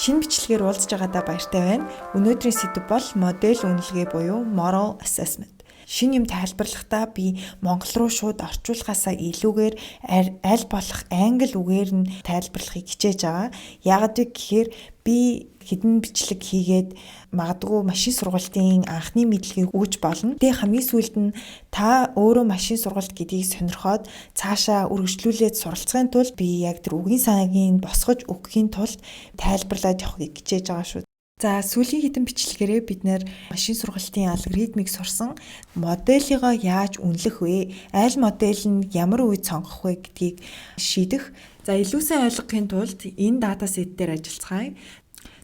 Шинэ бичлэгээр уулзж байгаадаа баяртай байна. Өнөөдрийн сэдэв бол модель үнэлгээ буюу moral assessment. Шинэ юм тайлбарлахдаа би монгол руу шууд орчуулахаасаа илүүгээр аль болох англи үгээр нь тайлбарлахыг хичээж байгаа. Яагаад гэхээр би хэдэн бичлэг хийгээд магадгүй машин сургалтын анхны мэдлэгийг өгж болно. Тэгээ хамгийн сүүлд нь та өөрөө машин сургалт гэдгийг сонирхоод цаашаа үргэлжлүүлээд суралцахын тулд би яг тэр үгийн санаагийг босгож өгөхийн тулд тайлбарлаад явахыг хичээж байгаа шүү. За сүүлийн хэдэн бичлэгээрээ бид нэр машин сургалтын алгоритмыг сурсан. Модельийгоо яаж үнэлэх вэ? Аль модель нь ямар үед сонгох вэ гэдгийг шийдэх. За илүү сайн ойлгохын тулд энэ дата сет дээр ажиллацгаая.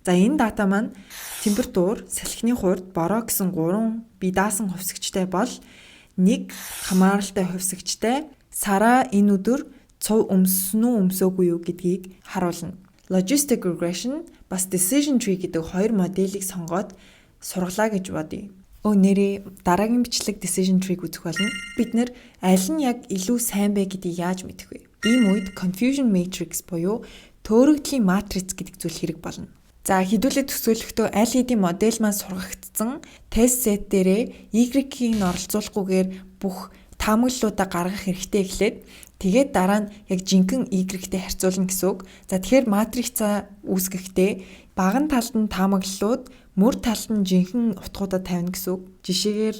За энэ дата маань температур, салхины хурд, бороо гэсэн 3 бие даасан хувьсгчтай бол нэг хамааралтай хувьсгчтай сараа энэ өдөр цов өмссөн үү өмсөөгүй юу гэдгийг харуулна. Logistic regression бас decision tree гэдэг хоёр моделийг сонгоод сургалаа гэж бодъё. Нэрээ дараагийн бичлэг decision tree-г үзэх болно. Бид нэр аль нь яг илүү сайн бэ гэдгийг яаж мэдэх вэ? Ийм үед confusion matrix буюу төөрөгдлийн матриц гэдэг зүйл хэрэг болно. За хэдүүлээ төсөөлөхдөө аль хэдийн модель маань сургагдсан тест сет дээрээ Y-ийг нь оролцуулахгүйгээр бүх таамаглалуудаа гаргах хэрэгтэй эхлээд тэгээд дараа нь яг жинхэнэ Y-тэй харьцуулна гэсэн үг. За тэгэхээр матрицаа үүсгэхдээ баган талд нь таамаглалууд, мөр талд нь жинхэнэ утгуудаа тавина гэсэн үг. Жишээгээр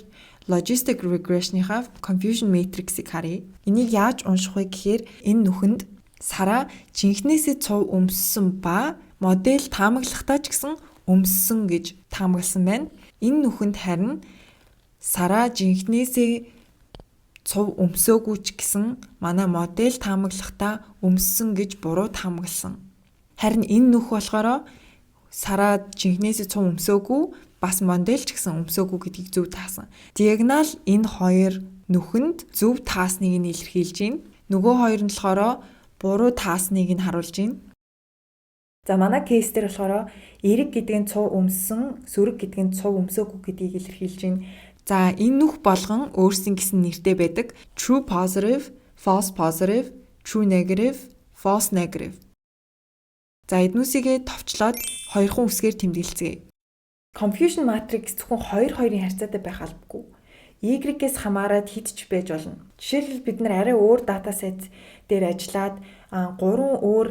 logistic regression-ийнхаа confusion matrix-ийг харъя. Энийг яаж унших вэ гэхээр энэ нүхэнд сараа жинхнээсээ цов өмссөн ба модель таамаглахдаа ч гэсэн өмссөн гэж таамагласан байна. Энэ нүхэнд харин сараа жинхнээсээ цов өмсөөгүй ч гэсэн манай модель таамаглахдаа өмссөн гэж буруу таамагласан. Харин энэ нүх болохоор сараа жинхнээсээ цов өмсөөгүй бас модель ч гэсэн өмсөөгүй гэдгийг зөв таасан. Диагонал энэ хоёр нүхэнд зөв таасныг нь илэрхийлж байна. Нөгөө хоёр нь болохоор буруу таасныг нь харуулж байна. За манай кейс дээр болохоор эрэг гэдэг нь цов өмссөн, сөрөг гэдэг нь цов өмсөөгүй гэдгийг илэрхийлж байна. За энэ нүх болгон өөрсдийн гэсэн нэртэй байдаг. True positive, false positive, true negative, false negative. За эднүсийгээ товчлоод хоёрхан үсгээр тэмдэглэцгээе. Confusion matrix зөвхөн хоёрын харьцаатай байх албагүй. Y-гээс хамаарат хэд ч байж болно. Жишээлбэл бид нар арай өөр дата сет дээр ажиллаад 3 өөр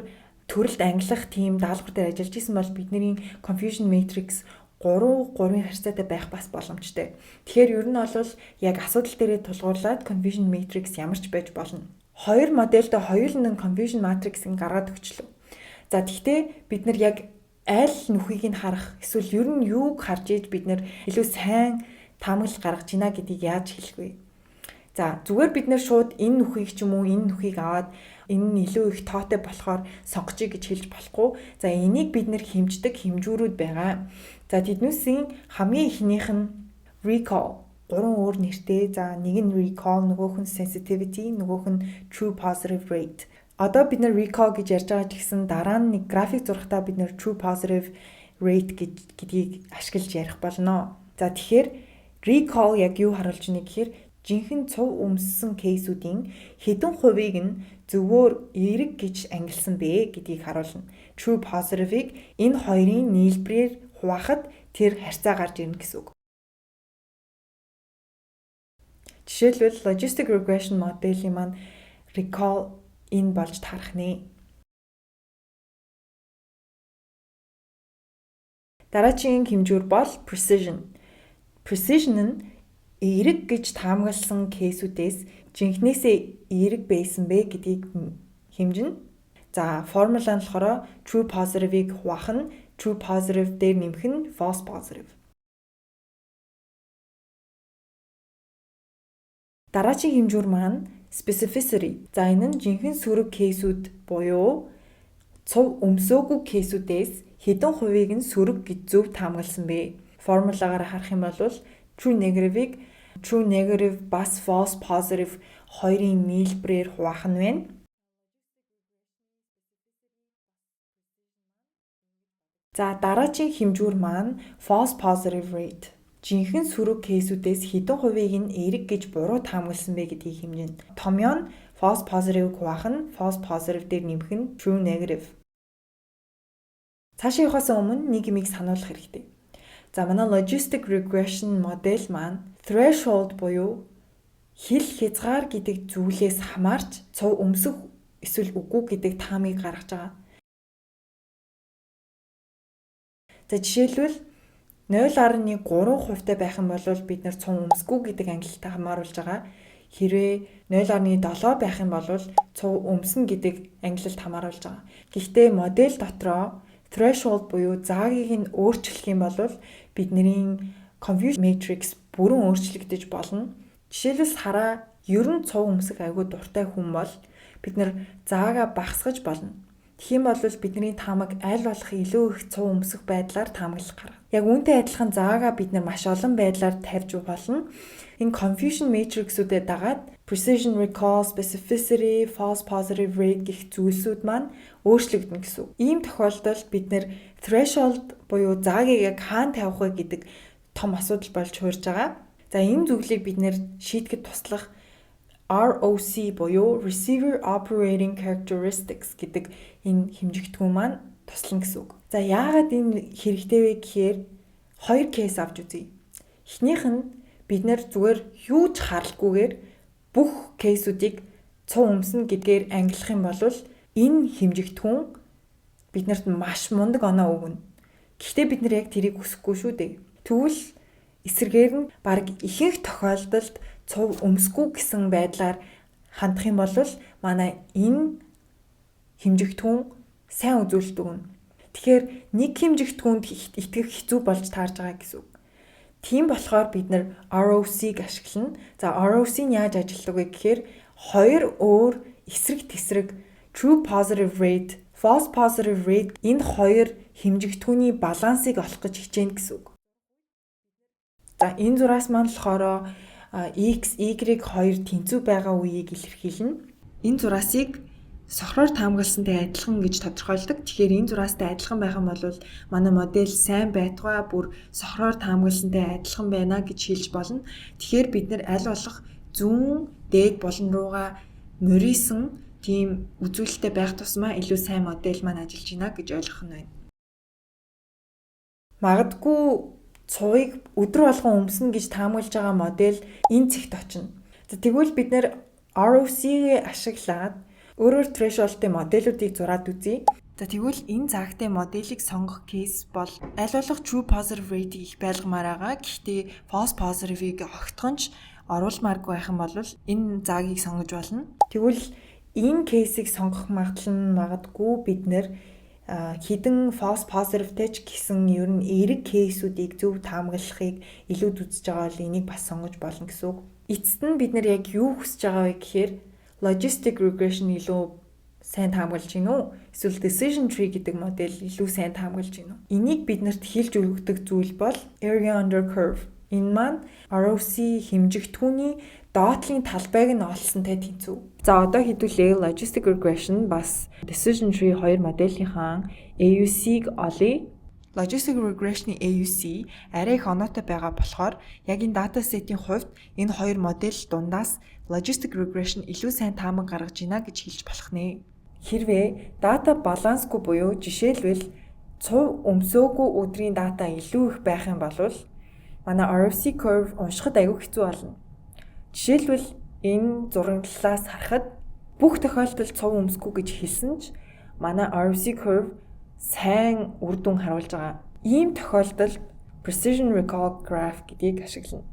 төрөлд ангилах тийм даалгавар дээр ажиллаж исэн бол бидний confusion matrix 3 харьцаатай байх бас боломжтой. Тэгэхээр ер нь бол яг асуудал дээрээ тулгуурлаад confusion matrix ямар ч байж болно. Хоёр модельтэй хоёулын confusion matrix-ыг гаргаад өгчлөө. За тэгтээ бид нар яг аль нүхийг нь харах эсвэл ер нь юуг харж ийж бид нар илүү сайн таамаглал гаргаж байна гэдгийг яаж хэлэх вэ? За зүгээр бид нар шууд энэ нүхийг ч юм уу энэ нүхийг аваад энэ нь илүү их тоотой болохоор сонгочих гэж хэлж болохгүй. За энийг бид нэр хэмждэг хэмжүүрүүд байгаа. За тэднүүсийн хамгийн ихнийх нь recall 3 өөр нэртэй. За нэг нь recall, нөгөөх нь sensitivity, нөгөөх нь true positive rate. Одоо бид нэр recall гэж ярьж байгаа ч гэсэн дараа нь нэг график зурхтаа бид нэр true positive rate гэдгийг ашиглаж ярих болно. За тэгэхээр recall яг юу харуулж байна гэхээр жинхэнэ цов өмссөн кейсүүдийн хэдэн хувийг нь зөвөр эрэг гэж ангилсан бэ гэдгийг харуулна. True positive-ыг энэ хоёрын нийлбэрээр хуваахад тэр харьцаа гарч ирнэ гэсэн үг. Жишээлбэл logistic regression моделийн маань recall энэ болж таарах нэ. Дараагийн хэмжүүр бол precision. Precision нь эрэг гэж таамагласан кейсүүдээс жинхнээсээ эрэг байсан бэ гэдгийг хэмжинэ. За формула нь болохоор true positive-ыг хуваах нь true positive дээр нэмэх нь false positive. Дараагийн хэмжүүр маань specificity. За энэ нь жинхэнэ сөрөг кейсүүд буюу цов өмсөөгүй кейсүүдээс хэдэн хувийг нь сөрөг гэж зөв таамагласан бэ? Формулагаар харах юм бол true negative-ыг true negative бас false positive хоёрын нийлбэрээр хуваах нь байна. За дараагийн хэмжүүр маань false positive rate. Жинхэнэ сөрөг кейсүүдээс хэдэн хувийг нь эрэг гэж буруу таамагласан бэ гэдгийг хэмжинэ. Томьёо нь false positive хуваах нь false positive дээр нэмэх нь true negative. Цаашаа явахаас өмнө нэг юмыг сануулах хэрэгтэй. За манай logistic regression модель маань threshold буюу хил хязгаар гэдэг зүйлээс хамаарч цов өмсөх эсвэл үгүй гэдэг таамыг гаргаж байгаа. За жишээлбэл 0.3% байх юм бол бид нэр цов өмсгүй гэдэг ангилалтай хамааруулж байгаа. Хэрвээ 0.7 байх юм бол цов өмснө гэдэг ангилалд хамааруулж байгаа. Гэхдээ модель дотроо threshold буюу заагийг нь өөрчлөх юм бол бидний confusion matrix бүрэн өөрчлөгдөж болно. Жишээлбэл хараа ер нь цов өмсөх айгүй дуртай хүн бол бид нар заагаа багасгаж болно. Тэгэх юм бол бидний таамаг аль болох илүү их цов өмсөх байдлаар таамаглах гарга. Яг үүнтэй адилхан заагаа бид нар маш олон байдлаар тавьж болно. Энэ confusion matrix-үүдэд дагаад precision recall, specificity, false positive rate гэх зүйлсүүд маань өөрчлөгдөн гэсэн үг. Ийм тохиолдолд бид нэр threshold буюу заагийг яг хаана тавих вэ гэдэг том асуудал болж хуурж байгаа. За энэ зүйлийг бид нэр шийдэхэд туслах ROC буюу Receiver Operating Characteristics гэдэг энэ хэмжигдэхүүн маань туслана гэсэн үг. За яагаад энэ хэрэгтэй вэ гэхээр хоёр кейс авч үзье. Эхнийх нь бид нэр зүгээр юу ч харалгүйгээр бүх кейсүүдийг цов өмснө гэдгээр ангилах юм бол энэ хэмжигдэхүүн биднэрт маш мундаг оноо өгнө. Гэхдээ бид нар яг тэрийг хүсэхгүй шүү дээ. Тэгвэл эсрэгээр нь баг ихэнх тохиолдолд цов өмсгүй гэсэн байдлаар хандах юм бол манай энэ хэмжигдэхүүн сайн үзүүлэлт өгнө. Тэгэхээр нэг хэмжигдэхүүнд итгэх хэцүү болж таарж байгаа гэсэн үг. Тийм болохоор бид нар ROC-г ашиглана. За ROC нь яаж ажилладаг вэ гэхээр хоёр өөр эсрэг тэсрэг true positive rate, false positive rate энэ хоёр хэмжигдэхүүний балансыг олох гэж хичээнэ гэсэн үг. За энэ зураас маань болохоор X, Y хоёр тэнцүү байгаа үеийг илэрхийлнэ. Энэ зураасыг сохроор таамагласантай адилхан гэж тодорхойлдог. Тэгэхээр энэ зураастай адилхан байх юм бол манай модель сайн байтугай бүр сохроор таамагласантай адилхан байна гэж хэлж болно. Тэгэхээр бид нэр аль болох зүүн дээд болон руугаа мөрийсэн тийм үзүүлэлттэй байх тусмаа илүү сайн модель маань ажиллаж байна гэж ойлгох нь байна. Магадгүй цувыг өдөр болгон өмснө гэж таамаглаж байгаа модель энэ цэгт очино. За тэгвэл бид нэр ROC-г ашиглаад өөрөөр threshold-тэй моделүүдийг зураад үзье. За тэгвэл энэ заагтай моделийг сонгох кейс бол аль болох true positive rate-ийг их байлгамаар байгаа. Гэхдээ false positive-ийг огтхонч оруулмааргүй байх юм бол энэ заагийг сонгож болно. Тэгвэл энэ кейсийг сонгох магадлал нь магадгүй бид нэр хідэн false positive-тэй ч гэсэн ер нь эерэг кейсүүдийг зөв таамаглахыг илүү үзэж байгаа бол энийг бас сонгож болно гэсэн үг. Эцэст нь бид нэр яг юу хүсэж байгаа вэ гэхээр logistic regression илүү сайн таамаглаж гин үү? Эсвэл decision tree гэдэг модель илүү сайн таамаглаж гин үү? Энийг биднэрт хэлж өгдөг зүйл бол area under curve. Энэ маань ROC хэмжигдэхүүний доотлын талбайг нь олсонтой тэнцүү. За одоо хэдүүлээ logistic regression бас decision tree хоёр модельийнхаа AUC-г олъё. Logistic regression-ы AUC арай их оноотой байгаа болохоор яг энэ датасетийн хувьд энэ хоёр модель дундаас logistic regression илүү сайн таамаг гаргаж байна гэж хэлж болох нэ. Хэрвээ дата балансгүй буюу жишээлбэл цув өмсөөгүй өдрийн дата илүү их байх юм бол манай ROC curve уншихад аюу хэцүү болно. Жишээлбэл энэ зураглалаас харахад бүх тохиолдолд цув өмсгүй гэж хэлсэн ч манай ROC curve сайн үр дүн харуулж байгаа. Ийм тохиолдолд precision recall graph гэдгийг ашиглана.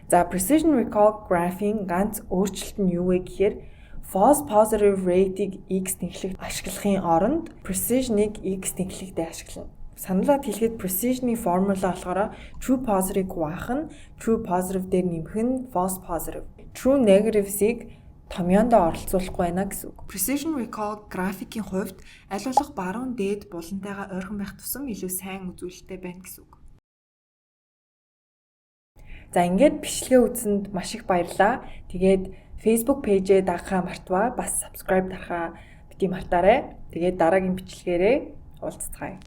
За precision recall graph-ийн ганц өөрчлөлт нь юу вэ гэхээр false positive rate-ийг x тэнхлэгт ашиглахын оронд precision-ыг x тэнхлэгтээ ашиглана. Сануулаад хэлэхэд precision-ийн формула болохоор true positive хуваах нь true positive дээр нэмэх нь false positive. True negative-сийг томьёондоо оролцуулахгүй байна гэсэн үг. Precision recall графикийн хувьд аль болох баруун дээд булантайгаа ойрхон байх тусам илүү сайн үзүүлэлттэй байна гэсэн үг. За ингээд бичлэгээ үзсэнд маш их баярлалаа. Тэгээд Facebook пэйжээ дагахаа мартваа. Бас subscribe дарахаа бити мартаарай. Тэгээд дараагийн бичлэгээрээ уулзцгаая.